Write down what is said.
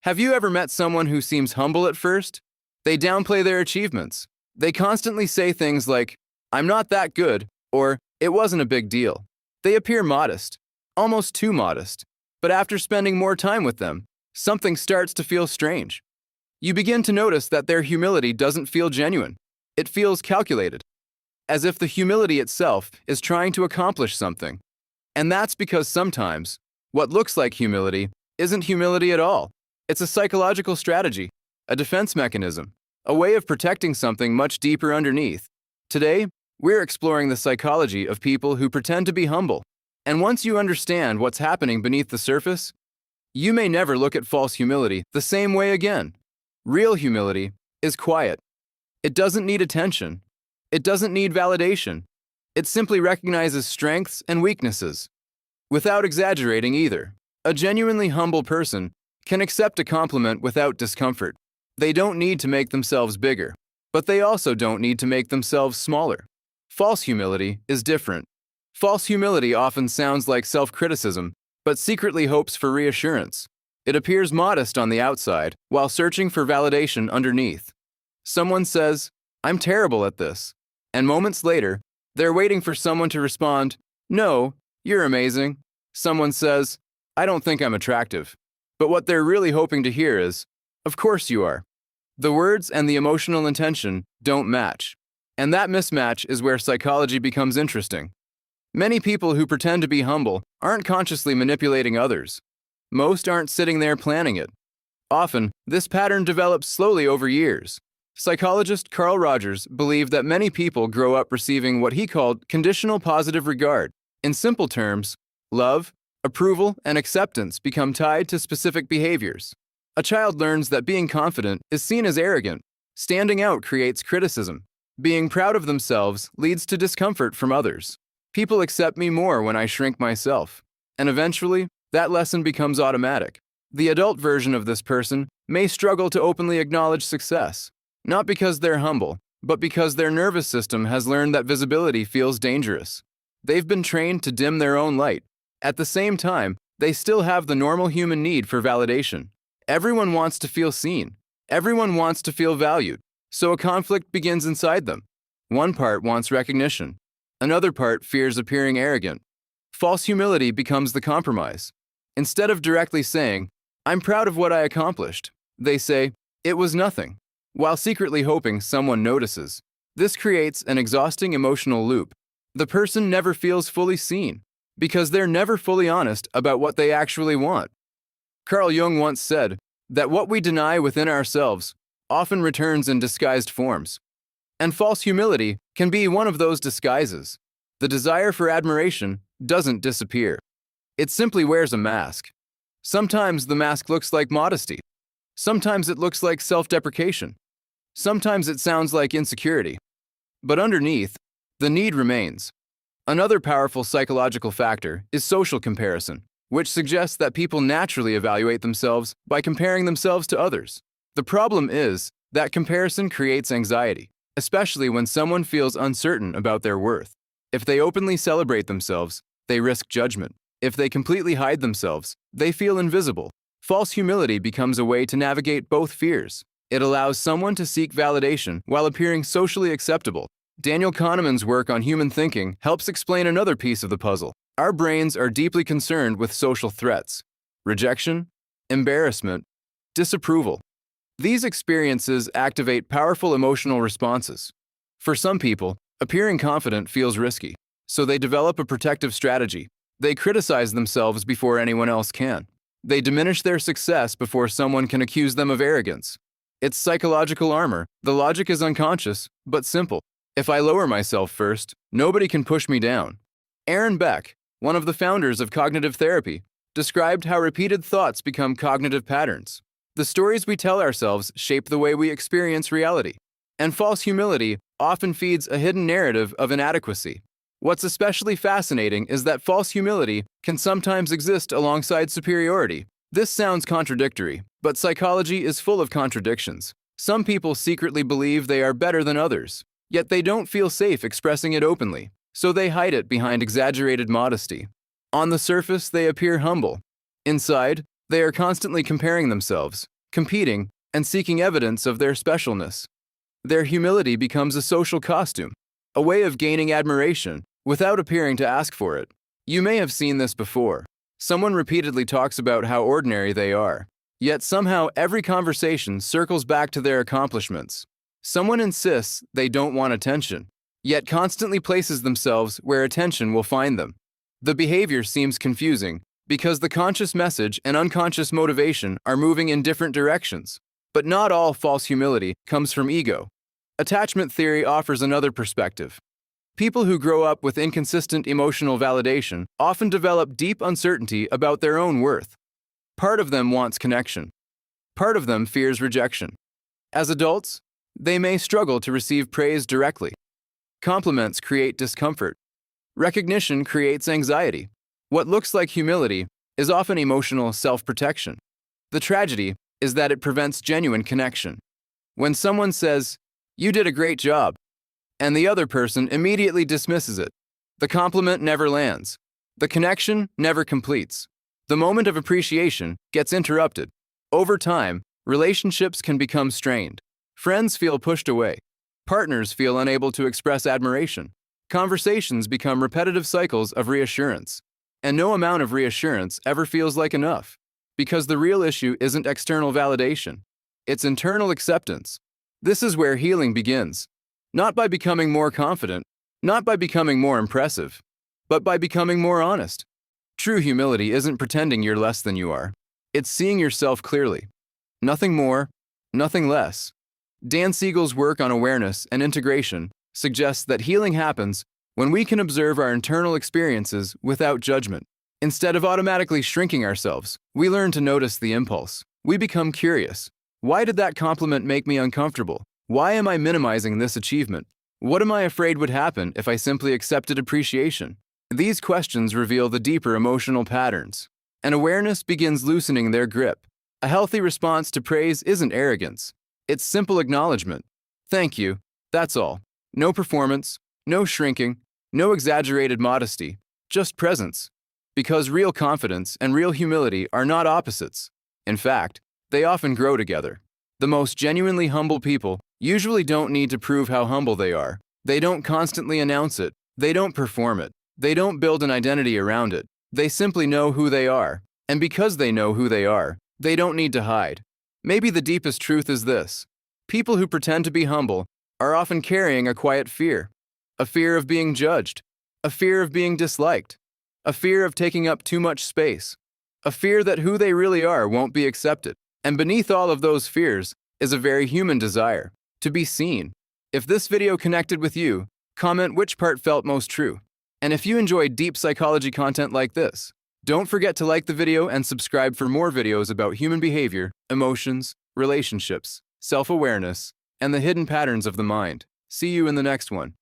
Have you ever met someone who seems humble at first? They downplay their achievements. They constantly say things like, "I'm not that good," or "It wasn't a big deal." They appear modest, almost too modest. But after spending more time with them, something starts to feel strange. You begin to notice that their humility doesn't feel genuine. It feels calculated, as if the humility itself is trying to accomplish something. And that's because sometimes what looks like humility isn't humility at all. It's a psychological strategy, a defense mechanism, a way of protecting something much deeper underneath. Today, we're exploring the psychology of people who pretend to be humble. And once you understand what's happening beneath the surface, you may never look at false humility the same way again. Real humility is quiet. It doesn't need attention. It doesn't need validation. It simply recognizes strengths and weaknesses, without exaggerating either. A genuinely humble person can accept a compliment without discomfort. They don't need to make themselves bigger, but they also don't need to make themselves smaller. False humility is different. False humility often sounds like self-criticism, but secretly hopes for reassurance. It appears modest on the outside, while searching for validation underneath. Someone says, "I'm terrible at this," and moments later, they're waiting for someone to respond, "No, you're amazing." Someone says, "I don't think I'm attractive." But what they're really hoping to hear is, "Of course you are." The words and the emotional intention don't match. And that mismatch is where psychology becomes interesting. Many people who pretend to be humble aren't consciously manipulating others. Most aren't sitting there planning it. Often, this pattern develops slowly over years. Psychologist Carl Rogers believed that many people grow up receiving what he called conditional positive regard. In simple terms, love, approval, and acceptance become tied to specific behaviors. A child learns that being confident is seen as arrogant. Standing out creates criticism. Being proud of themselves leads to discomfort from others. People accept me more when I shrink myself. And eventually, that lesson becomes automatic. The adult version of this person may struggle to openly acknowledge success, not because they're humble, but because their nervous system has learned that visibility feels dangerous. They've been trained to dim their own light. At the same time, they still have the normal human need for validation. Everyone wants to feel seen. Everyone wants to feel valued. So a conflict begins inside them. One part wants recognition. Another part fears appearing arrogant. False humility becomes the compromise. Instead of directly saying, "I'm proud of what I accomplished," they say, "It was nothing," while secretly hoping someone notices. This creates an exhausting emotional loop. The person never feels fully seen, because they're never fully honest about what they actually want. Carl Jung once said that what we deny within ourselves often returns in disguised forms. And false humility can be one of those disguises. The desire for admiration doesn't disappear. It simply wears a mask. Sometimes the mask looks like modesty. Sometimes it looks like self-deprecation. Sometimes it sounds like insecurity. But underneath, the need remains. Another powerful psychological factor is social comparison, which suggests that people naturally evaluate themselves by comparing themselves to others. The problem is that comparison creates anxiety, especially when someone feels uncertain about their worth. If they openly celebrate themselves, they risk judgment. If they completely hide themselves, they feel invisible. False humility becomes a way to navigate both fears. It allows someone to seek validation while appearing socially acceptable. Daniel Kahneman's work on human thinking helps explain another piece of the puzzle. Our brains are deeply concerned with social threats: rejection, embarrassment, disapproval. These experiences activate powerful emotional responses. For some people, appearing confident feels risky, so they develop a protective strategy. They criticize themselves before anyone else can. They diminish their success before someone can accuse them of arrogance. It's psychological armor. The logic is unconscious, but simple. If I lower myself first, nobody can push me down. Beck, one of the founders of cognitive therapy, described how repeated thoughts become cognitive patterns. The stories we tell ourselves shape the way we experience reality. And false humility often feeds a hidden narrative of inadequacy. What's especially fascinating is that false humility can sometimes exist alongside superiority. This sounds contradictory, but psychology is full of contradictions. Some people secretly believe they are better than others, yet they don't feel safe expressing it openly, so they hide it behind exaggerated modesty. On the surface, they appear humble. Inside, they are constantly comparing themselves. competing, and seeking evidence of their specialness. Their humility becomes a social costume, a way of gaining admiration without appearing to ask for it. You may have seen this before. Someone repeatedly talks about how ordinary they are, yet somehow every conversation circles back to their accomplishments. Someone insists they don't want attention, yet constantly places themselves where attention will find them. The behavior seems confusing because the conscious message and unconscious motivation are moving in different directions. But not all false humility comes from ego. Attachment theory offers another perspective. People who grow up with inconsistent emotional validation often develop deep uncertainty about their own worth. Part of them wants connection. Part of them fears rejection. As adults, they may struggle to receive praise directly. Compliments create discomfort. Recognition creates anxiety. What looks like humility is often emotional self-protection. The tragedy is that it prevents genuine connection. When someone says, "You did a great job," and the other person immediately dismisses it, the compliment never lands. The connection never completes. The moment of appreciation gets interrupted. Over time, relationships can become strained. Friends feel pushed away. Partners feel unable to express admiration. Conversations become repetitive cycles of reassurance. And no amount of reassurance ever feels like enough, because the real issue isn't external validation. It's internal acceptance. This is where healing begins. Not by becoming more confident, not by becoming more impressive, but by becoming more honest. True humility isn't pretending you're less than you are. It's seeing yourself clearly. Nothing more, nothing less. Dan Siegel's work on awareness and integration suggests that healing happens when we can observe our internal experiences without judgment. Instead of automatically shrinking ourselves, we learn to notice the impulse. We become curious. Why did that compliment make me uncomfortable? Why am I minimizing this achievement? What am I afraid would happen if I simply accepted appreciation? These questions reveal the deeper emotional patterns, and awareness begins loosening their grip. A healthy response to praise isn't arrogance. It's simple acknowledgement. Thank you, that's all. No performance, no shrinking, no exaggerated modesty, just presence. Because real confidence and real humility are not opposites. In fact, they often grow together. The most genuinely humble people usually don't need to prove how humble they are. They don't constantly announce it. They don't perform it. They don't build an identity around it. They simply know who they are. And because they know who they are, they don't need to hide. Maybe the deepest truth is this. People who pretend to be humble are often carrying a quiet fear. A fear of being judged. A fear of being disliked. A fear of taking up too much space. A fear that who they really are won't be accepted. And beneath all of those fears is a very human desire to be seen. If this video connected with you, comment which part felt most true. And if you enjoyed deep psychology content like this, don't forget to like the video and subscribe for more videos about human behavior, emotions, relationships, self-awareness, and the hidden patterns of the mind. See you in the next one.